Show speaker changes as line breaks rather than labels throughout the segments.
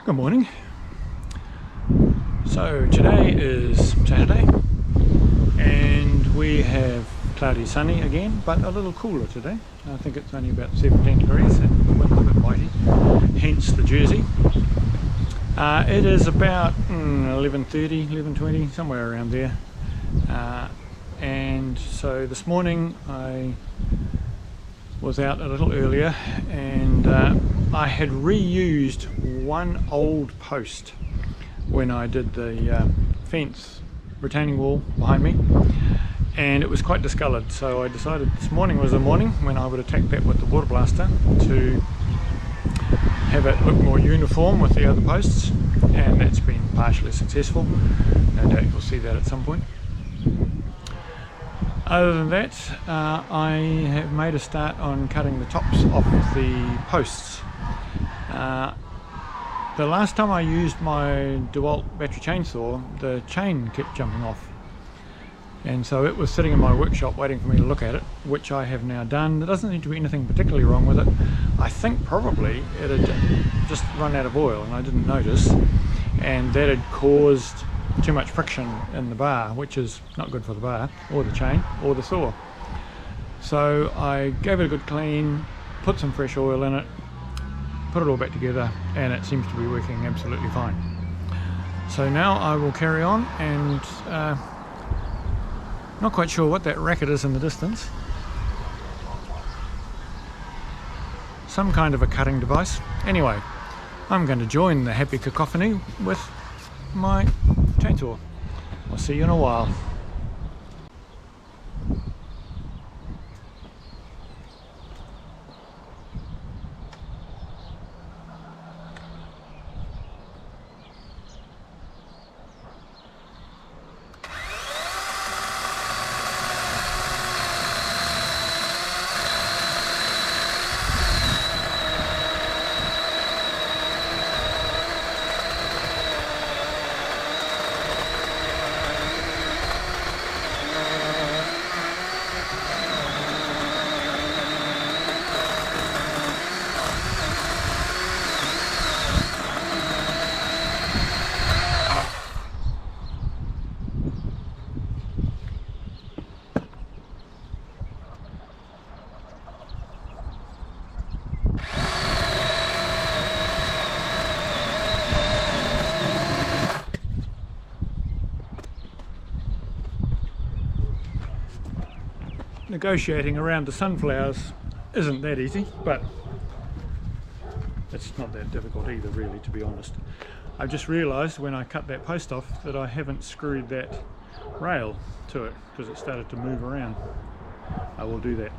Good morning. So today is Saturday and we have cloudy sunny again, but a little cooler today. I think it's only about 17 degrees and the wind's a bit bitey, hence the jersey. It is about 11:30, 11:20, somewhere around there. And so this morning I was out a little earlier and I had reused one old post when I did the fence retaining wall behind me, and it was quite discoloured, so I decided this morning was the morning when I would attack that with the water blaster to have it look more uniform with the other posts, and that's been partially successful. No doubt you'll see that at some point. Other than that, I have made a start on cutting the tops off the posts. The last time I used my DeWalt battery chainsaw, the chain kept jumping off, and so it was sitting in my workshop waiting for me to look at it, which I have now done. There doesn't seem to be anything particularly wrong with it. I think probably it had just run out of oil and I didn't notice, and that had caused too much friction in the bar, which is not good for the bar or the chain or the saw. So I gave it a good clean, put some fresh oil in it, put it all back together, and it seems to be working absolutely fine. So now I will carry on, and not quite sure what that racket is in the distance. Some kind of a cutting device. Anyway, I'm going to join the happy cacophony with my chainsaw. I'll see you in a while. Negotiating around the sunflowers isn't that easy, but it's not that difficult either, really, to be honest. I've just realised when I cut that post off that I haven't screwed that rail to it because it started to move around. I will do that.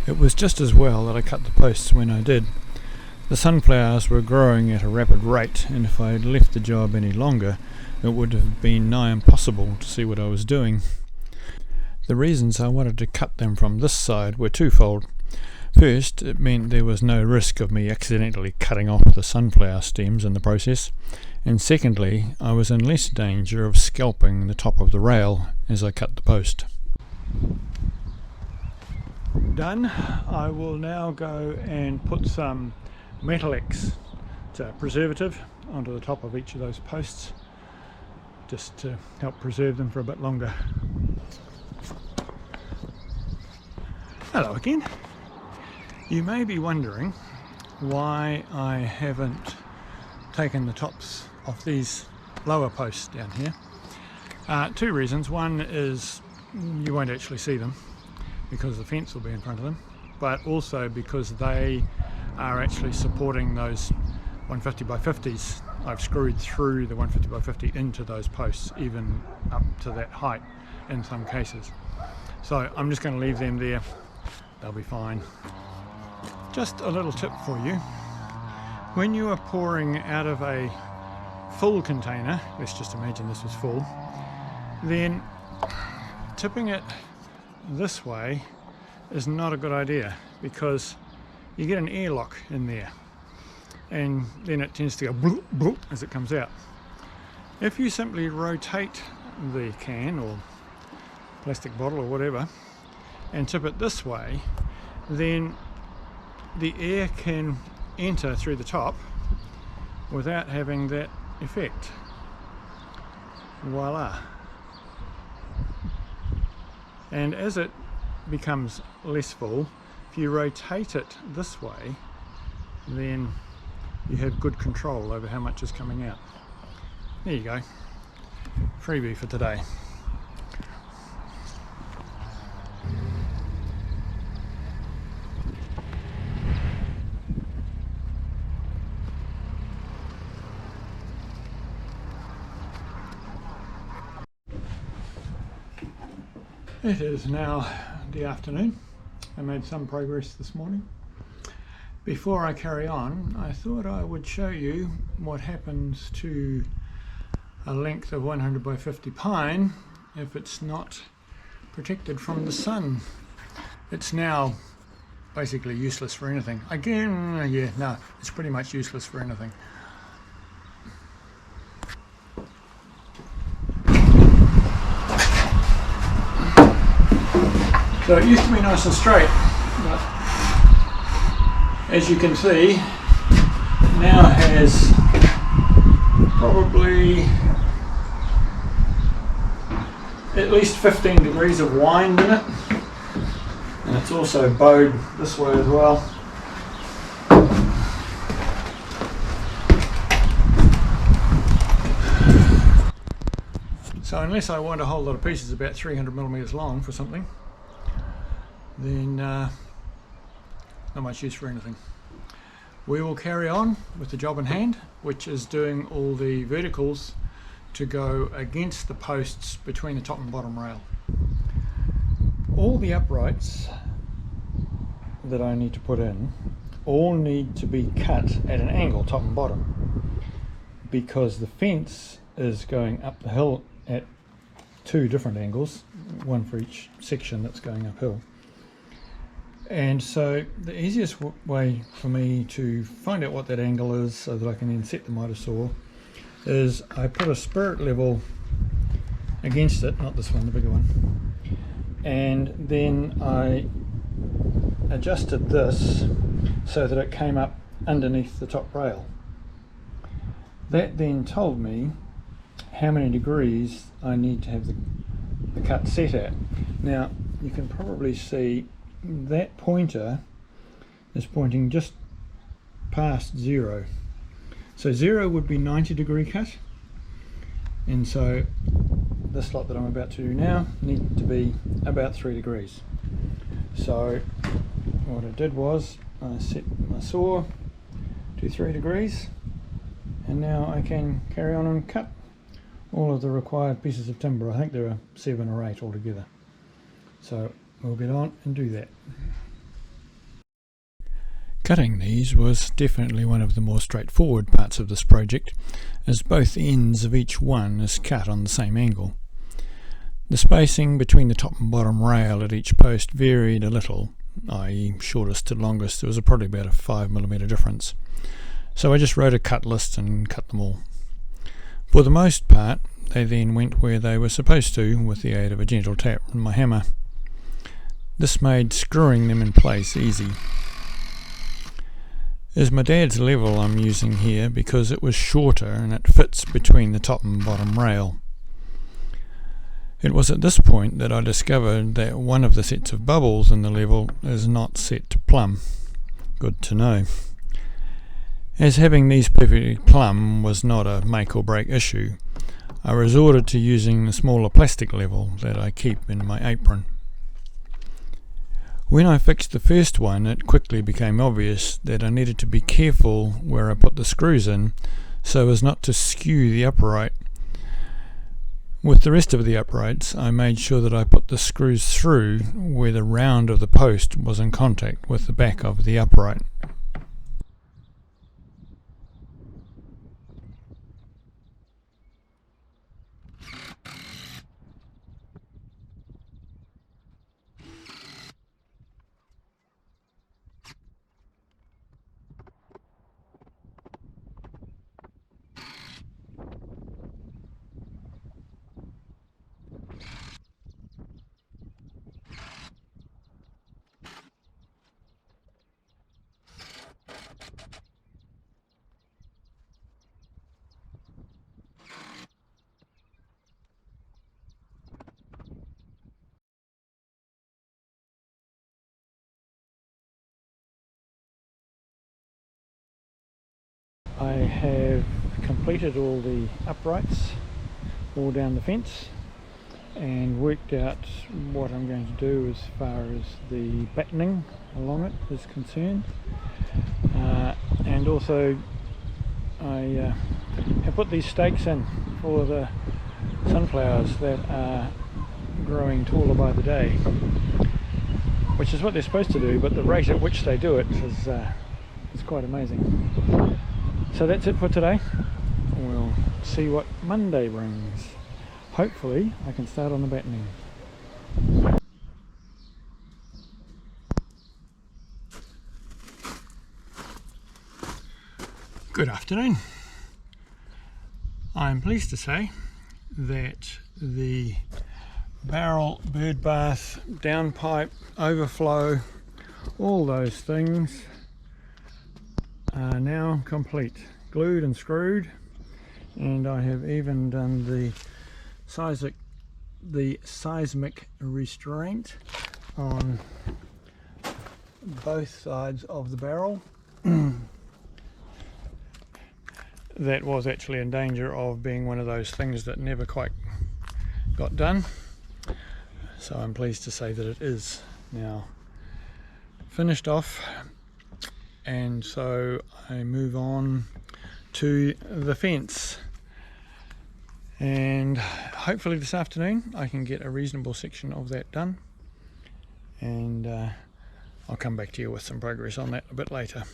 It was just as well that I cut the posts when I did. The sunflowers were growing at a rapid rate, and if I had left the job any longer, it would have been nigh impossible to see what I was doing. The reasons I wanted to cut them from this side were twofold. First, it meant there was no risk of me accidentally cutting off the sunflower stems in the process, and secondly, I was in less danger of scalping the top of the rail as I cut the post. Done. I will now go and put some Metalex, it's a preservative, onto the top of each of those posts just to help preserve them for a bit longer. Hello again. You may be wondering why I haven't taken the tops off these lower posts down here. Two reasons. One is you won't actually see them because the fence will be in front of them, but also because they are actually supporting those 150 by 50s. I've screwed through the 150 by 50 into those posts, even up to that height in some cases. So I'm just going to leave them there. they'll be fine. Just a little tip for you. When you are pouring out of a full container, let's just imagine this was full, then tipping it this way is not a good idea, because you get an airlock in there and then it tends to go bloop, bloop as it comes out. If you simply rotate the can or plastic bottle or whatever and tip it this way, then the air can enter through the top without having that effect. Voila. And as it becomes less full, if you rotate it this way, then you have good control over how much is coming out. There you go. Freebie for today. It is now the afternoon. I made some progress this morning. Before I carry on, I thought I would show you what happens to a length of 100 by 50 pine if it's not protected from the sun. It's now basically useless for anything. Again, yeah, no, it's pretty much useless for anything. So it used to be nice and straight, but as you can see, now has probably at least 15 degrees of wind in it, and it's also bowed this way as well. So unless I want a whole lot of pieces about 300 millimeters long for something, then not much use for anything. We will carry on with the job in hand, which is doing all the verticals to go against the posts between the top and bottom rail. All the uprights that I need to put in all need to be cut at an angle, top and bottom, because the fence is going up the hill at two different angles, one for each section that's going uphill. And so the easiest way for me to find out what that angle is so that I can then set the miter saw is I put a spirit level against it, not this one, the bigger one, and then I adjusted this so that it came up underneath the top rail. That then told me how many degrees I need to have the cut set at. Now you can probably see that pointer is pointing just past 0. So 0 would be 90-degree cut, and so this lot that I'm about to do now needs to be about 3 degrees. So what I did was I set my saw to 3 degrees, and now I can carry on and cut all of the required pieces of timber. I think there are 7 or 8 altogether. So we'll get on and do that. Cutting these was definitely one of the more straightforward parts of this project, as both ends of each one is cut on the same angle. The spacing between the top and bottom rail at each post varied a little, i.e. shortest to longest. There was probably about a 5mm difference. So I just wrote a cut list and cut them all. For the most part, they then went where they were supposed to with the aid of a gentle tap from my hammer. This made screwing them in place easy. Is my dad's level I'm using here because it was shorter and it fits between the top and bottom rail. It was at this point that I discovered that one of the sets of bubbles in the level is not set to plumb. Good to know. As having these perfectly plumb was not a make or break issue, I resorted to using the smaller plastic level that I keep in my apron. When I fixed the first one, it quickly became obvious that I needed to be careful where I put the screws in so as not to skew the upright. With the rest of the uprights, I made sure that I put the screws through where the round of the post was in contact with the back of the upright. I have completed all the uprights all down the fence and worked out what I'm going to do as far as the battening along it is concerned, and also I have put these stakes in for the sunflowers that are growing taller by the day, which is what they're supposed to do, but the rate at which they do it is quite amazing. So that's it for today. We'll see what Monday brings. Hopefully I can start on the battening. Good afternoon. I'm pleased to say that the barrel, bird bath, downpipe, overflow, all those things are now complete, glued and screwed, and I have even done the seismic restraint on both sides of the barrel. That was actually in danger of being one of those things that never quite got done, so I'm pleased to say that it is now finished off. And so I move on to the fence, and hopefully this afternoon I can get a reasonable section of that done, and I'll come back to you with some progress on that a bit later.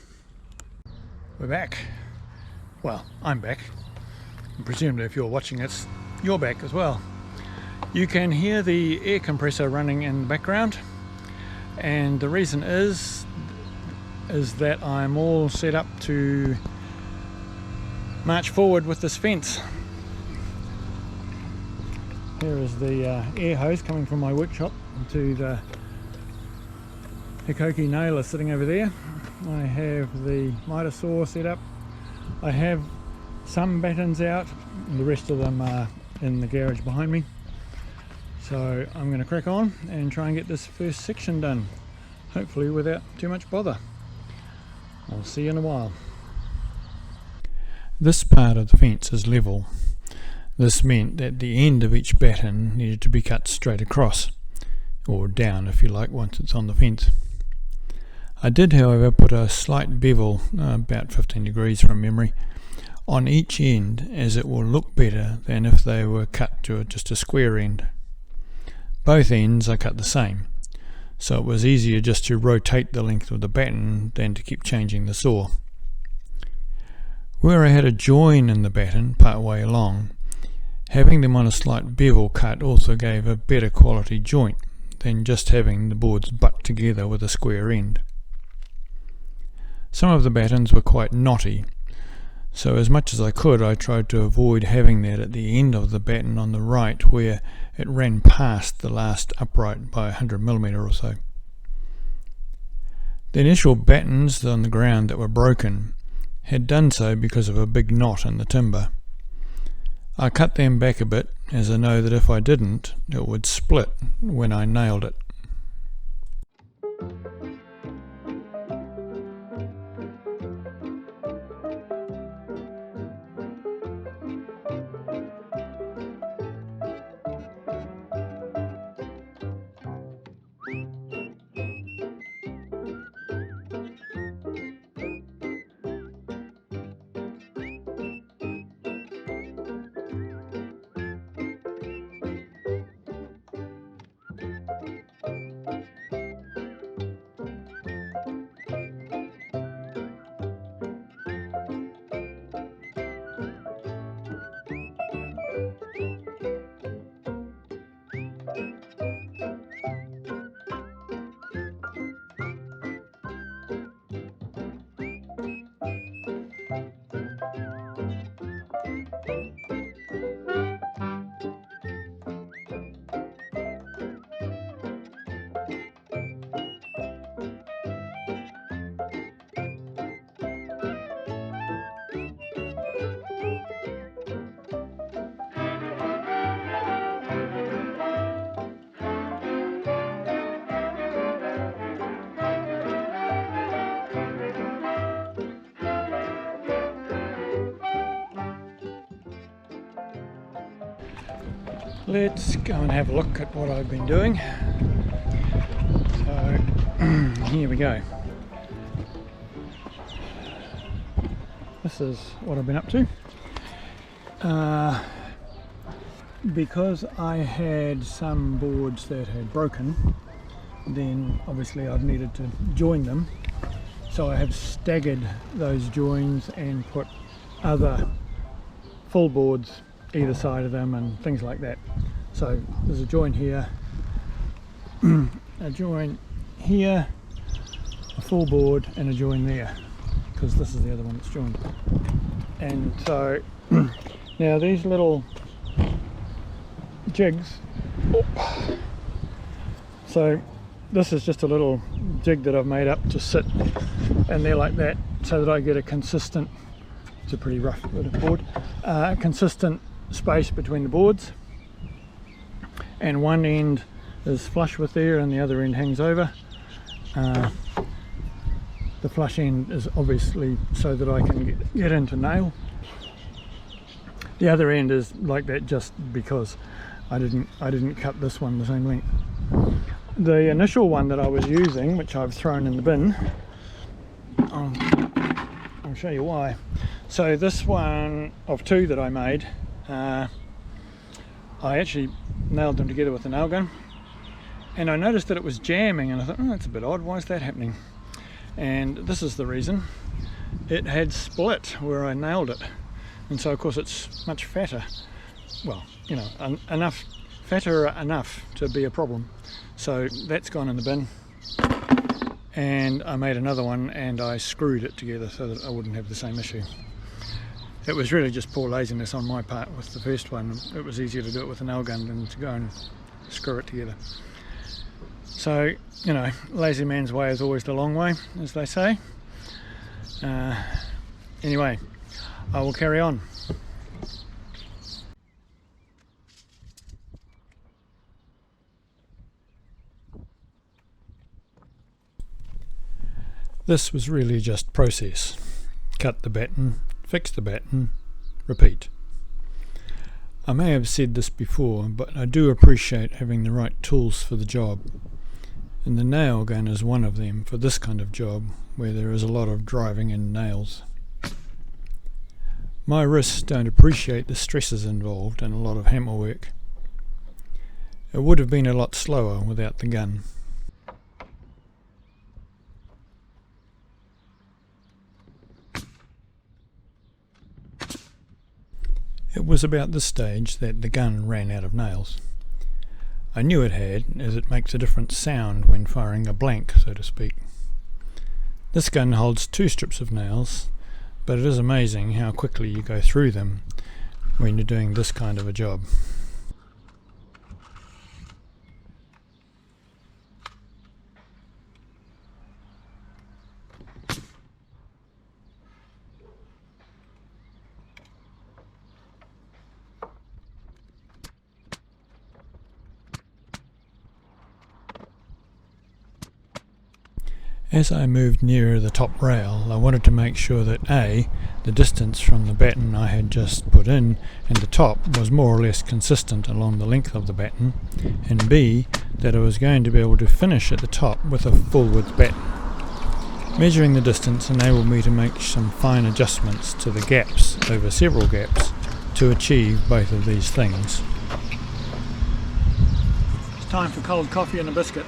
We're back. Well, I'm back, and presumably if you're watching this, you're back as well. You can hear the air compressor running in the background, and the reason is that I'm all set up to march forward with this fence. Here is the air hose coming from my workshop to the Hikoki nailer sitting over there. I have the miter saw set up. I have some battens out, and the rest of them are in the garage behind me. So I'm going to crack on and try and get this first section done, hopefully without too much bother. I'll see you in a while. This part of the fence is level. This meant that the end of each batten needed to be cut straight across, or down if you like, once it's on the fence. I did, however, put a slight bevel, about 15 degrees from memory, on each end, as it will look better than if they were cut to just a square end. Both ends I cut the same, so it was easier just to rotate the length of the batten than to keep changing the saw. Where I had a join in the batten part way along, having them on a slight bevel cut also gave a better quality joint than just having the boards butt together with a square end. Some of the battens were quite knotty, so as much as I could I tried to avoid having that at the end of the batten on the right, where it ran past the last upright by 100mm or so. The initial battens on the ground that were broken had done so because of a big knot in the timber. I cut them back a bit, as I know that if I didn't, it would split when I nailed it. Let's go and have a look at what I've been doing. So here we go. This is what I've been up to. Because I had some boards that had broken, then obviously I've needed to join them. So I have staggered those joins and put other full boards either side of them and things like that. So there's a join here, a join here, a full board and a join there, because this is the other one that's joined. And so now these little jigs, so this is just a little jig that I've made up to sit, and they're like that so that I get a consistent, it's a pretty rough bit of board, consistent space between the boards, and one end is flush with there and the other end hangs over. The flush end is obviously so that I can get into nail. The other end is like that just because I didn't cut this one the same length. The initial one that I was using, which I've thrown in the bin, I'll show you why. So this one of two that I made, I actually nailed them together with a nail gun, and I noticed that it was jamming, and I thought, oh, that's a bit odd, why is that happening? And this is the reason. It had split where I nailed it, and so of course it's much fatter, well, you know, enough fatter enough to be a problem. So that's gone in the bin, and I made another one and I screwed it together so that I wouldn't have the same issue. It was really just poor laziness on my part with the first one. It was easier to do it with a nail gun than to go and screw it together. So, you know, lazy man's way is always the long way, as they say. Anyway, I will carry on. This was really just process. Cut the batten, fix the batten, repeat. I may have said this before, but I do appreciate having the right tools for the job. And the nail gun is one of them for this kind of job where there is a lot of driving in nails. My wrists don't appreciate the stresses involved and a lot of hammer work. It would have been a lot slower without the gun. It was about this stage that the gun ran out of nails. I knew it had, as it makes a different sound when firing a blank, so to speak. This gun holds 2 strips of nails, but it is amazing how quickly you go through them when you're doing this kind of a job. As I moved nearer the top rail, I wanted to make sure that A, the distance from the batten I had just put in and the top was more or less consistent along the length of the batten, and B, that I was going to be able to finish at the top with a full width batten. Measuring the distance enabled me to make some fine adjustments to the gaps over several gaps to achieve both of these things. It's time for cold coffee and a biscuit.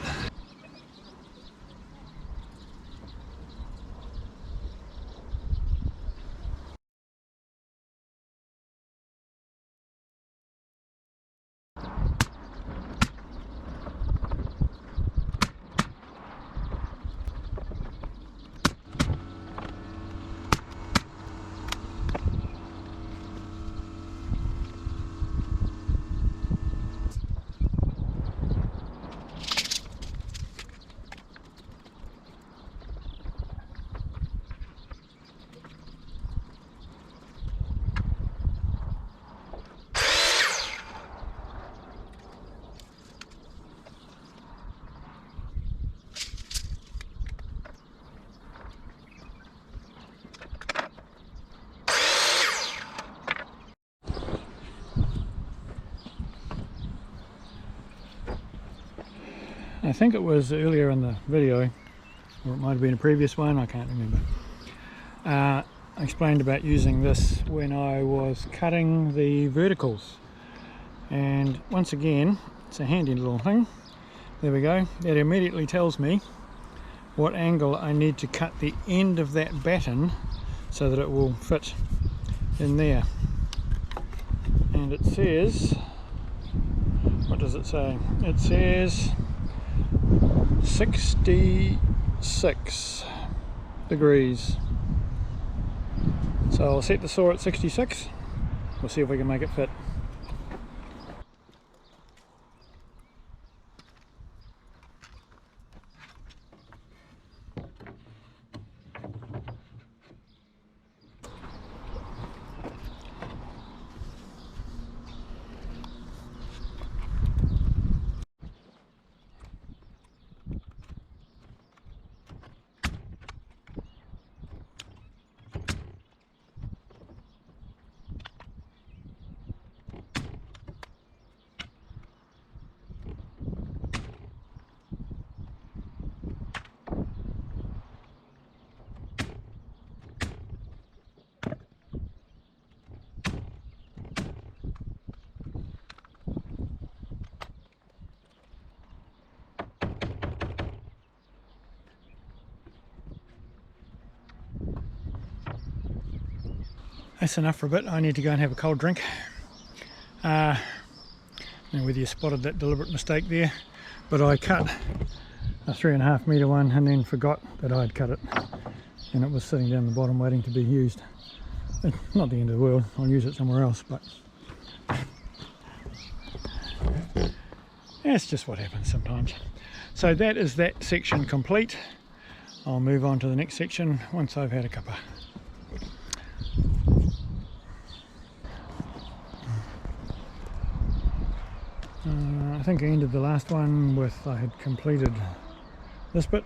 I think it was earlier in the video, or it might have been a previous one, I can't remember. I explained about using this when I was cutting the verticals, and once again it's a handy little thing. There we go. That immediately tells me what angle I need to cut the end of that batten so that it will fit in there. And it says, what does it say? It says 66 degrees. So I'll set the saw at 66. We'll see if we can make it fit. That's enough for a bit. I need to go and have a cold drink. Now whether you spotted that deliberate mistake there, but I cut a 3.5 metre one and then forgot that I'd cut it, and it was sitting down the bottom waiting to be used. It's not the end of the world, I'll use it somewhere else, but that's just what happens sometimes. So that is that section complete. I'll move on to the next section once I've had a cuppa. I think I ended the last one with I had completed this bit,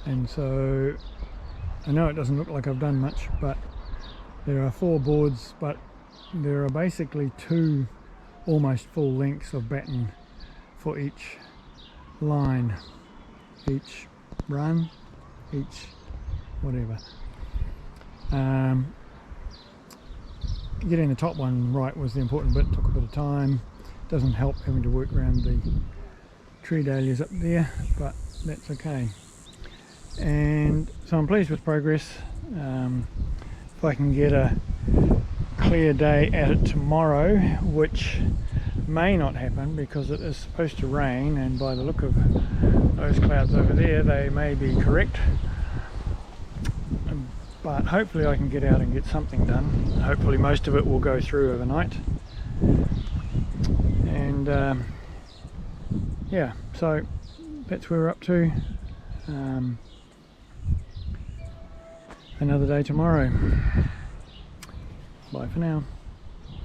and so I know it doesn't look like I've done much, but there are 4 boards, but there are basically 2 almost full lengths of batten for each line, each run, each whatever. Getting the top one right was the important bit. It took a bit of time. Doesn't help having to work around the tree dahlias up there, but that's okay. And so I'm pleased with progress. If I can get a clear day at it tomorrow, which may not happen because it is supposed to rain, and by the look of those clouds over there they may be correct, but hopefully I can get out and get something done. Hopefully most of it will go through overnight. And yeah, so that's where we're up to. Another day tomorrow. Bye for now.